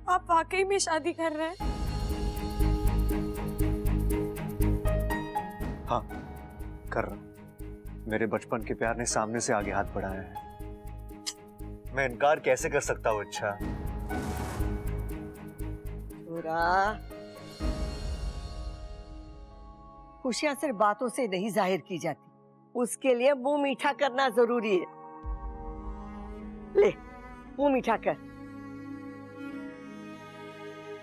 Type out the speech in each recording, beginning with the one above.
आप वाकई में शादी कर रहे हैं? हाँ, कर रहा हूं। मेरे बचपन के प्यार ने सामने से आगे हाथ बढ़ाया है। मैं इनकार कैसे कर सकता हूँ? अच्छा खुशियां सिर्फ बातों से नहीं जाहिर की जाती, उसके लिए मुंह मीठा करना जरूरी है। ले, मुंह मीठा कर।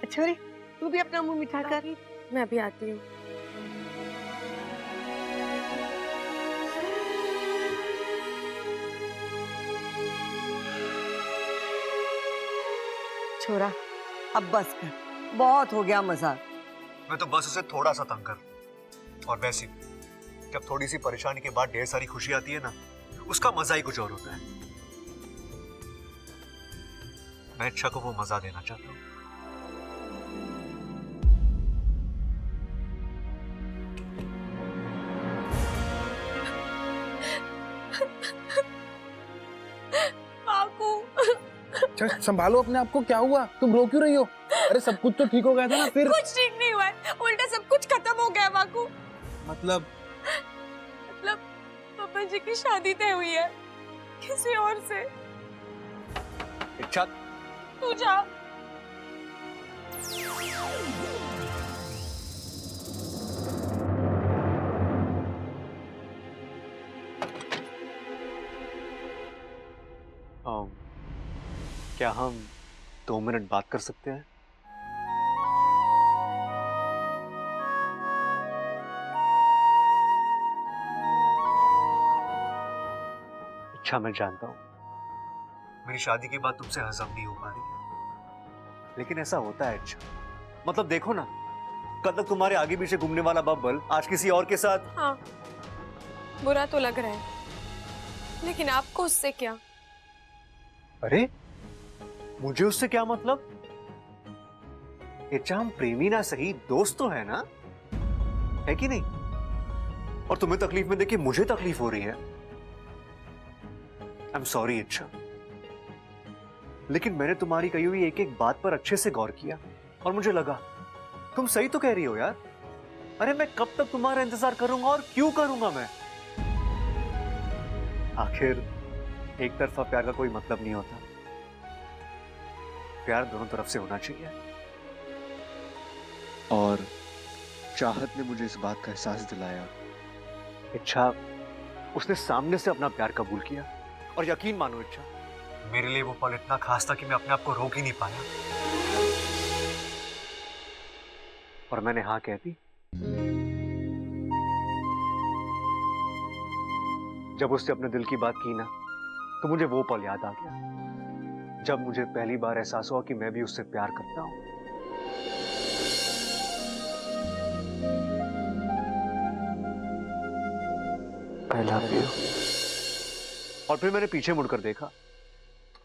छोरी, तू भी अपना मुंह मीठा कर। मैं भी आती हूँ। छोरा, अब बस कर, बहुत हो गया मजाक। मैं तो बस उसे थोड़ा सा तंग कर, और वैसे जब थोड़ी सी परेशानी के बाद ढेर सारी खुशी आती है ना, उसका मजा ही कुछ और होता है। मैं इच्छा को वो मजा देना चाहता हूँ। संभालो अपने आप को, क्या हुआ? तुम रो क्यों रही हो? अरे सब कुछ तो ठीक हो गया था ना फिर। कुछ ठीक नहीं हुआ है, उल्टा सब कुछ खत्म हो गया बाकू। मतलब पापा जी की शादी तय हुई है किसी और से। इच्छा, तू जा। क्या हम 2 मिनट बात कर सकते हैं? अच्छा, मैं जानता हूं मेरी शादी की बात तुमसे हजम नहीं हो पा रही है, लेकिन ऐसा होता है। अच्छा, मतलब देखो ना, कल तक तुम्हारे आगे पीछे घूमने वाला बब्बल आज किसी और के साथ। हाँ, बुरा तो लग रहा है, लेकिन आपको उससे क्या? अरे मुझे उससे क्या मतलब? इच्छा, हम प्रेमी ना सही, दोस्त तो है ना, है कि नहीं? और तुम्हें तकलीफ में देखिए मुझे तकलीफ हो रही है। आई एम सॉरी इच्छा, लेकिन मैंने तुम्हारी कही हुई एक एक बात पर अच्छे से गौर किया और मुझे लगा तुम सही तो कह रही हो यार। अरे मैं कब तक तुम्हारा इंतजार करूंगा और क्यों करूंगा मैं? आखिर एक तरफा प्यार का कोई मतलब नहीं होता, प्यार दोनों तरफ से होना चाहिए। और चाहत ने मुझे इस बात का एहसास दिलाया। इच्छा, उसने सामने से अपना प्यार कबूल किया, और यकीन मानो इच्छा, मेरे लिए वो पल इतना खास था कि मैं अपने आप को रोक ही नहीं पाया, और मैंने हाँ कह दी। जब उससे अपने दिल की बात की ना, तो मुझे वो पल याद आ गया जब मुझे पहली बार एहसास हुआ कि मैं भी उससे प्यार करता हूं। I love you। और फिर मैंने पीछे मुड़कर देखा,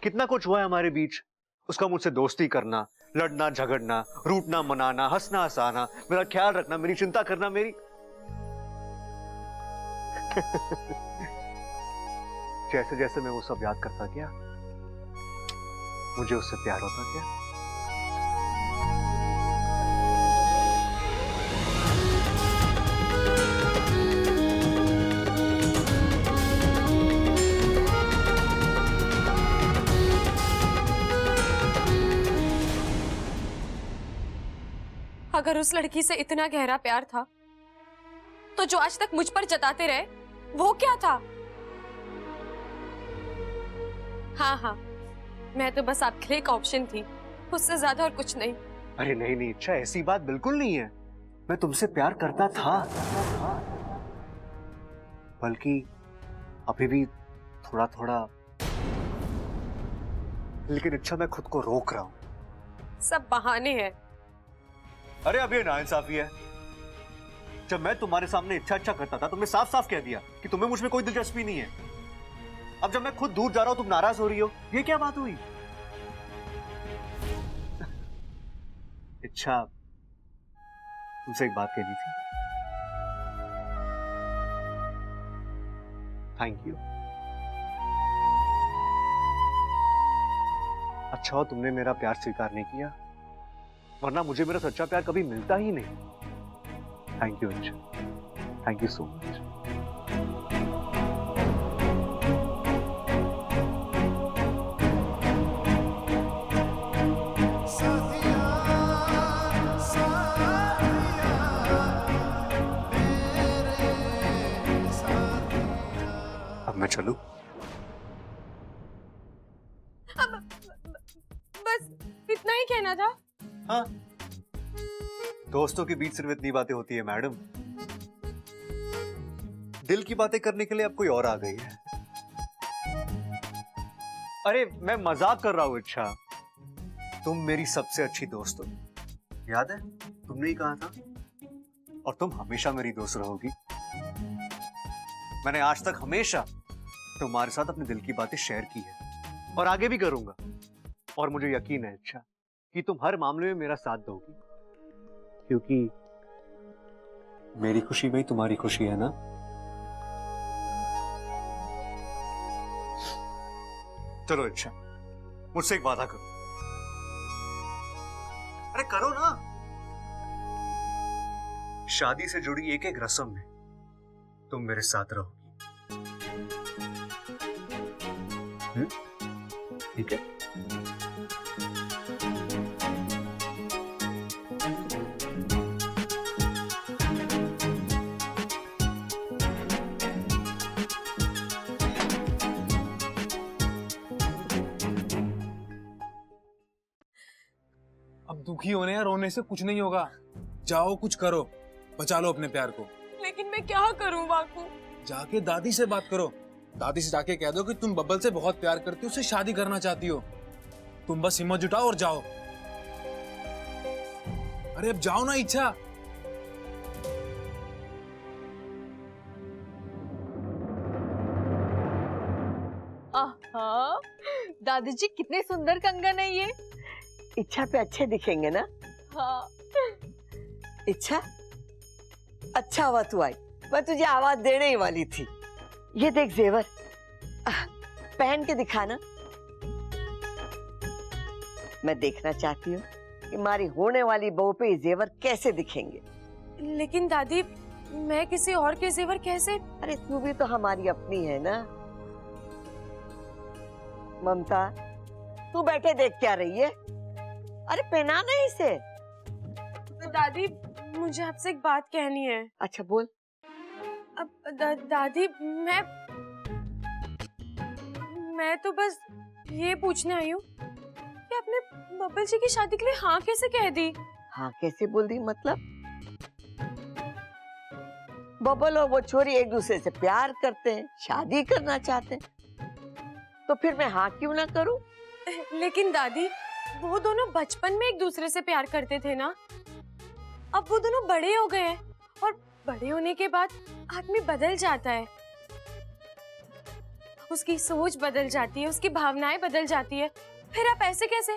कितना कुछ हुआ है हमारे बीच। उसका मुझसे दोस्ती करना, लड़ना झगड़ना, रूठना मनाना, हंसना हंसाना, मेरा ख्याल रखना, मेरी चिंता करना, मेरी जैसे जैसे मैं वो सब याद करता गया, मुझे उससे प्यार होता गया। अगर उस लड़की से इतना गहरा प्यार था, तो जो आज तक मुझ पर जताते रहे, वो क्या था? हाँ, मैं तो बस आपके लिए एक ऑप्शन थी, उससे ज्यादा और कुछ नहीं। अरे नहीं नहीं इच्छा, ऐसी बात बिल्कुल नहीं है। मैं तुमसे प्यार करता था, बल्कि अभी भी थोड़ा थोड़ा, लेकिन इच्छा मैं खुद को रोक रहा हूं। सब बहाने हैं। अरे अब ये नाइंसाफी है। जब मैं तुम्हारे सामने इच्छा करता था, तुमने साफ साफ कह दिया कि तुम्हें मुझ में कोई दिलचस्पी नहीं है। अब जब मैं खुद दूर जा रहा हूं, तुम नाराज हो रही हो। ये क्या बात हुई? इच्छा, तुमसे एक बात कहनी थी। Thank you. अच्छा हो तुमने मेरा प्यार स्वीकार नहीं किया, वरना मुझे मेरा सच्चा प्यार कभी मिलता ही नहीं। Thank you Anshu, thank you so much. अब मैं चलूं? बस इतना ही कहना था। हाँ, दोस्तों के बीच सिर्फ इतनी बातें होती है मैडम। दिल की बातें करने के लिए अब कोई और आ गई है। अरे मैं मजाक कर रहा हूं इच्छा, तुम मेरी सबसे अच्छी दोस्त हो, याद है तुमने ही कहा था, और तुम हमेशा मेरी दोस्त रहोगी। मैंने आज तक हमेशा तुम्हारे साथ अपने दिल की बातें शेयर की है और आगे भी करूंगा, और मुझे यकीन है इच्छा कि तुम हर मामले में मेरा साथ दोगी, क्योंकि मेरी खुशी में ही तुम्हारी खुशी है ना। चलो इच्छा, मुझसे एक वादा करो। अरे करो ना। शादी से जुड़ी एक एक रस्म में तुम मेरे साथ रहोगी। ठीक है? अब दुखी होने या रोने से कुछ नहीं होगा। जाओ कुछ करो, बचा लो अपने प्यार को। लेकिन मैं क्या करूं बाकू? जाके दादी से बात करो। दादी से जाके कह दो कि तुम बब्बल से बहुत प्यार करती हो, उससे शादी करना चाहती हो। तुम बस हिम्मत जुटाओ और जाओ। अरे अब जाओ ना इच्छा। आहा, दादी जी कितने सुंदर कंगन है ये। इच्छा पे अच्छे दिखेंगे ना? हाँ। इच्छा, अच्छा हुआ तू आई, मैं तुझे आवाज देने ही वाली थी। ये देख जेवर, पहन के दिखाना। मैं देखना चाहती हूँ कि हमारी होने वाली बहू पे ये जेवर कैसे दिखेंगे। लेकिन दादी, मैं किसी और के जेवर कैसे? अरे तू भी तो हमारी अपनी है ना। ममता, तू बैठे देख क्या रही है? अरे पहना नहीं इसे। दादी, मुझे आपसे एक बात कहनी है। अच्छा बोल। अब दादी, मैं तो बस ये पूछने आई हूँ कि आपने बब्बल जी की शादी के लिए हाँ कैसे कह दी? हाँ कैसे बोल दी मतलब? बब्बल और वो छोरी एक दूसरे से प्यार करते हैं, शादी करना चाहते हैं, तो फिर मैं हाँ क्यों ना करूं? लेकिन दादी, वो दोनों बचपन में एक दूसरे से प्यार करते थे ना। अब वो दोनों बड़े हो गए हैं, और बड़े होने के बाद आदमी बदल जाता है, उसकी सोच बदल जाती है, उसकी भावनाएं बदल जाती है। फिर आप ऐसे कैसे?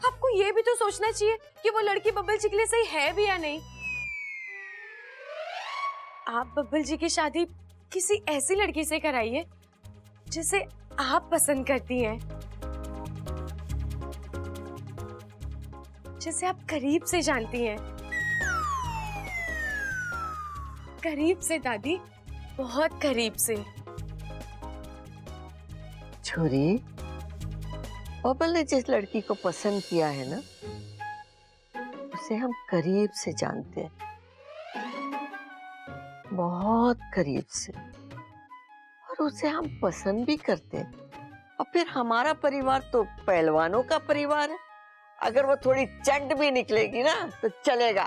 आपको ये भी तो सोचना चाहिए कि वो लड़की बब्बल जी के लिए सही है भी या नहीं। आप बब्बल जी की शादी किसी ऐसी लड़की से कराइए जिसे आप पसंद करती हैं, जिसे आप करीब से जानती हैं। करीब से दादी, बहुत करीब से। छोरी, बब्बल ने जिस लड़की को पसंद किया है ना, उसे हम करीब से जानते हैं, बहुत करीब से, और उसे हम पसंद भी करते हैं। और फिर हमारा परिवार तो पहलवानों का परिवार है। अगर वो थोड़ी चंड भी निकलेगी ना तो चलेगा।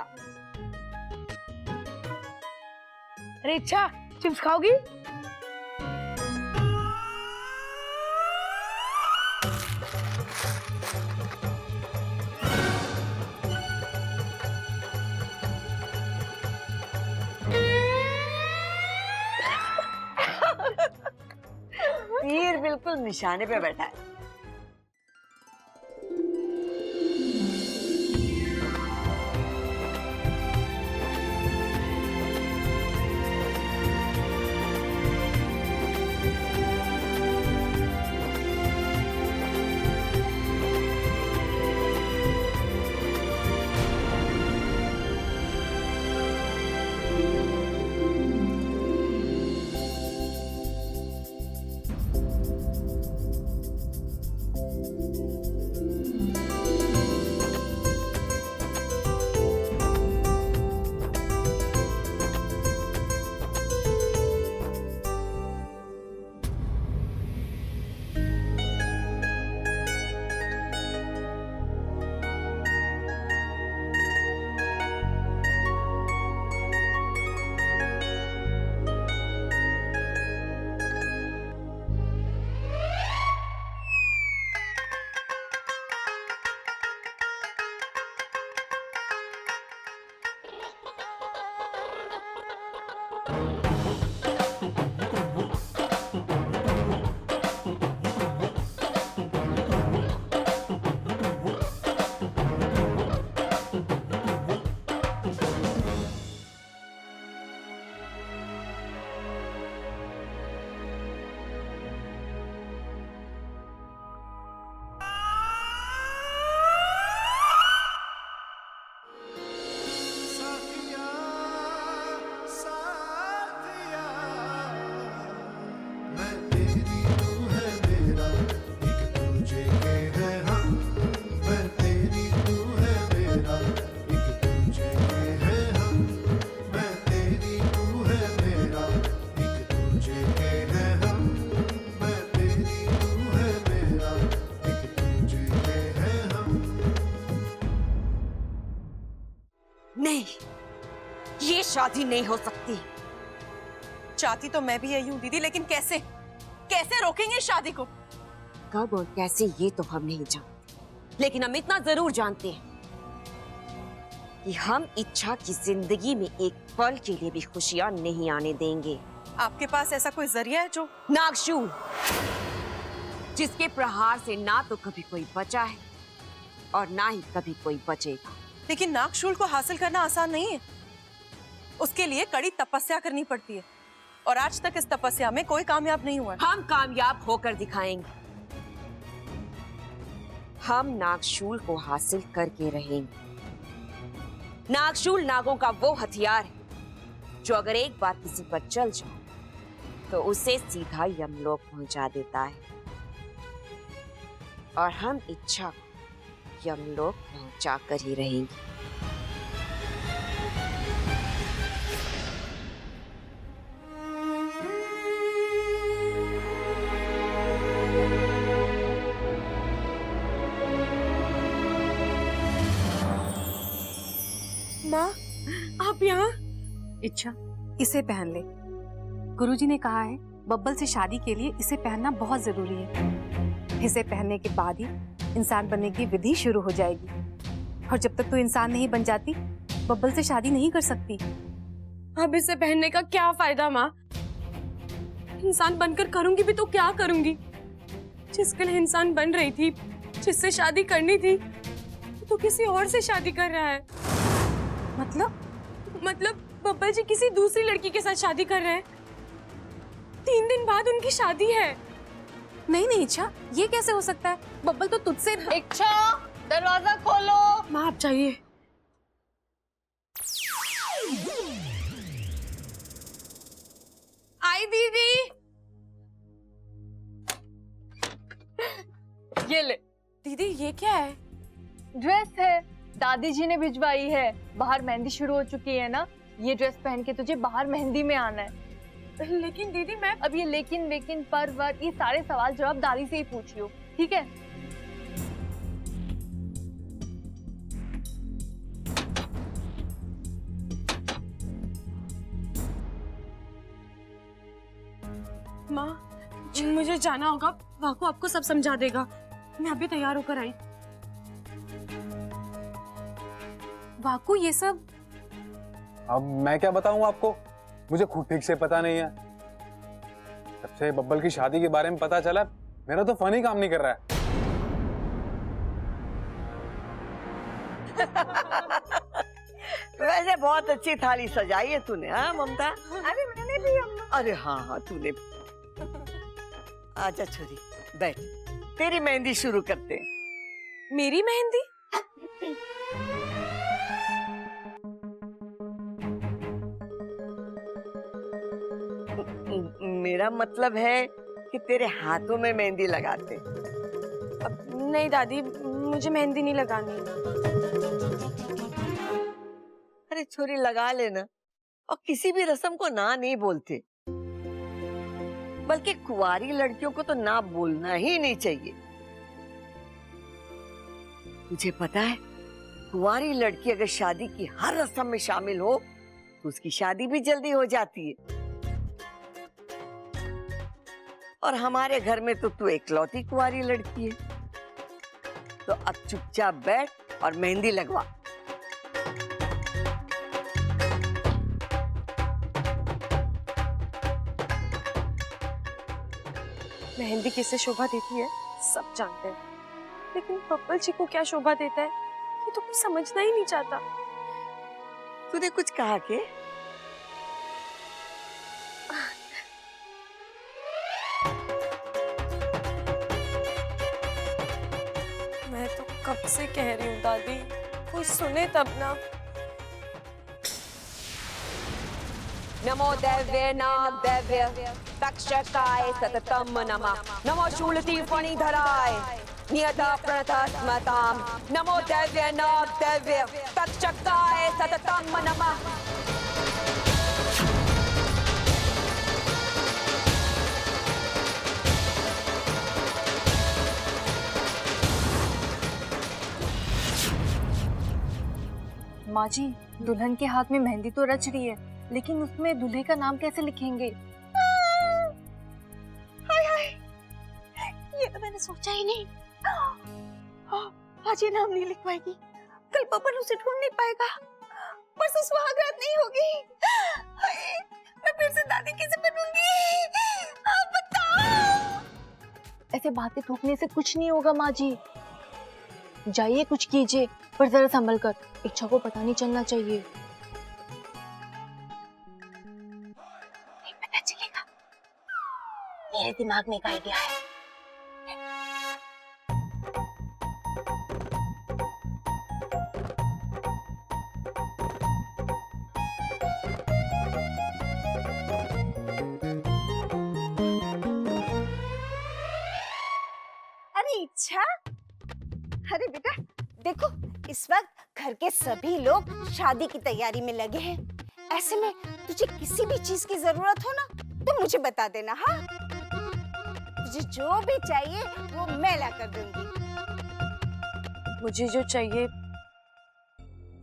अरे इच्छा, चिप्स खाओगी? तीर बिल्कुल निशाने पे बैठा है। नहीं, ये शादी नहीं हो सकती। चाहती तो मैं भी यही हूँ दीदी, लेकिन कैसे कैसे रोकेंगे इस शादी को? कब और कैसे ये तो हम नहीं जानते, लेकिन हम इतना जरूर जानते हैं कि हम इच्छा की जिंदगी में एक पल के लिए भी खुशियां नहीं आने देंगे। आपके पास ऐसा कोई जरिया है जो? नागशूल, जिसके प्रहार से ना तो कभी कोई बचा है और ना ही कभी कोई बचेगा। लेकिन नागशूल को हासिल करना आसान नहीं है, उसके लिए कड़ी तपस्या करनी पड़ती है, और आज तक इस तपस्या में कोई कामयाब नहीं हुआ। हम कामयाब होकर दिखाएंगे। हम नागशूल को हासिल करके रहेंगे। नागशूल नागों का वो हथियार है जो अगर एक बार किसी पर चल जाए तो उसे सीधा यमलोक पहुंचा देता है, और हम इच्छा को यमलोक पहुंचा कर ही रहेंगे। माँ, आप यहाँ? इच्छा, इसे पहन ले। गुरुजी ने कहा है बब्बल से शादी के लिए इसे पहनना बहुत जरूरी है। इसे पहनने के बाद ही इंसान बनने की विधि शुरू हो जाएगी, और जब तक तू इंसान नहीं बन जाती बब्बल से शादी नहीं कर सकती। अब इसे पहनने का क्या फायदा माँ? इंसान बनकर करूंगी भी तो क्या करूंगी? जिसके लिए इंसान बन रही थी, जिससे शादी करनी थी, तो किसी और से शादी कर रहा है। मतलब बब्बल जी किसी दूसरी लड़की के साथ शादी कर रहे हैं। 3 दिन बाद उनकी शादी है। नहीं नहीं इच्छा, ये कैसे हो सकता है? बब्बल तो तुझसे इच्छा, दरवाजा खोलो। माँ आप चाहिए। आई दीदी। ये ले, दीदी ये क्या है? ड्रेस है, दादी जी ने भिजवाई है। बाहर मेहंदी शुरू हो चुकी है ना, ये ड्रेस पहन के तुझे बाहर मेहंदी में आना है। लेकिन दीदी मैं अब ये लेकिन वेकिन पर वर ये सारे सवाल जवाब दादी से ही पूछियो, ठीक है? माँ, मुझे जाना होगा, वाकू आपको सब समझा देगा। मैं अभी तैयार होकर आई। वाकू ये सब अब मैं क्या बताऊं आपको, मुझे खुद ठीक से पता नहीं है। जब से बब्बल की शादी के बारे में पता चला, मेरा तो फन ही काम नहीं कर रहा है। वैसे बहुत अच्छी थाली सजाई है तूने, हाँ ममता? अरे मैंने भी अम्मा। अरे हाँ तूने। आजा छोरी, बैठ, तेरी मेहंदी शुरू करते हैं। मेरी मेहंदी? मेरा मतलब है कि तेरे हाथों में मेहंदी लगाते। अब नहीं दादी, मुझे मेहंदी नहीं लगानी। अरे छोरी लगा लेना, और किसी भी रस्म को ना नहीं बोलते, बल्कि कुंवारी लड़कियों को तो ना बोलना ही नहीं चाहिए। तुझे पता है, कुंवारी लड़की अगर शादी की हर रस्म में शामिल हो तो उसकी शादी भी जल्दी हो जाती है। और हमारे घर में तो तू इकलौती कुंवारी लड़की है, तो अब चुपचाप बैठ और मेहंदी लगवा। मेहंदी किसे शोभा देती है सब जानते हैं, लेकिन बब्बल जी को क्या शोभा देता है ये तो कुछ समझना ही नहीं चाहता। तूने कुछ कहा के? मैं तो कब से कह रही हूँ दादी, कोई सुने तब ना। नमो दैव्य नाग दैव्य तक्षकाय सततम नमः। नमो शूलति फणिधराय नियता प्रणता स्मताम। नमो दैव्य नाग दैव्य तक्षकाय सततम नमः। माँ जी, दुल्हन के हाथ में मेहंदी तो रच रही है, लेकिन उसमें दूल्हे का नाम कैसे लिखेंगे? हाय हाय, ये तो मैंने सोचा ही नहीं। आज ये नाम नहीं लिख पाएगी, कल बबल उसे ढूंढ नहीं पाएगा, परसों सुहागरात नहीं होगी। हाय, मैं फिर से दादी कैसे बनूंगी? आप बताओ। ऐसे बातें थूकने से कुछ नहीं होगा माँ जी। जाइए कुछ कीजिए, पर जरा संभल कर, इच्छा को पता नहीं चलना चाहिए। नहीं पता चलेगा, मेरे दिमाग में एक आइडिया है। अरे इच्छा, अरे बेटा देखो, इस वक्त घर के सभी लोग शादी की तैयारी में लगे हैं। ऐसे में तुझे किसी भी चीज की जरूरत हो ना तो मुझे बता देना। हाँ, तुझे जो भी चाहिए वो मैं ला कर दूंगी। मुझे जो चाहिए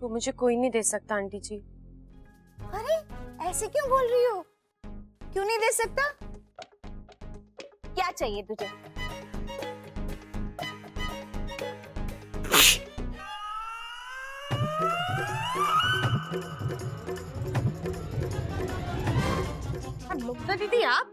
वो मुझे कोई नहीं दे सकता आंटी जी। अरे ऐसे क्यों बोल रही हो? क्यों नहीं दे सकता? क्या चाहिए तुझे? मुग्धा दीदी आप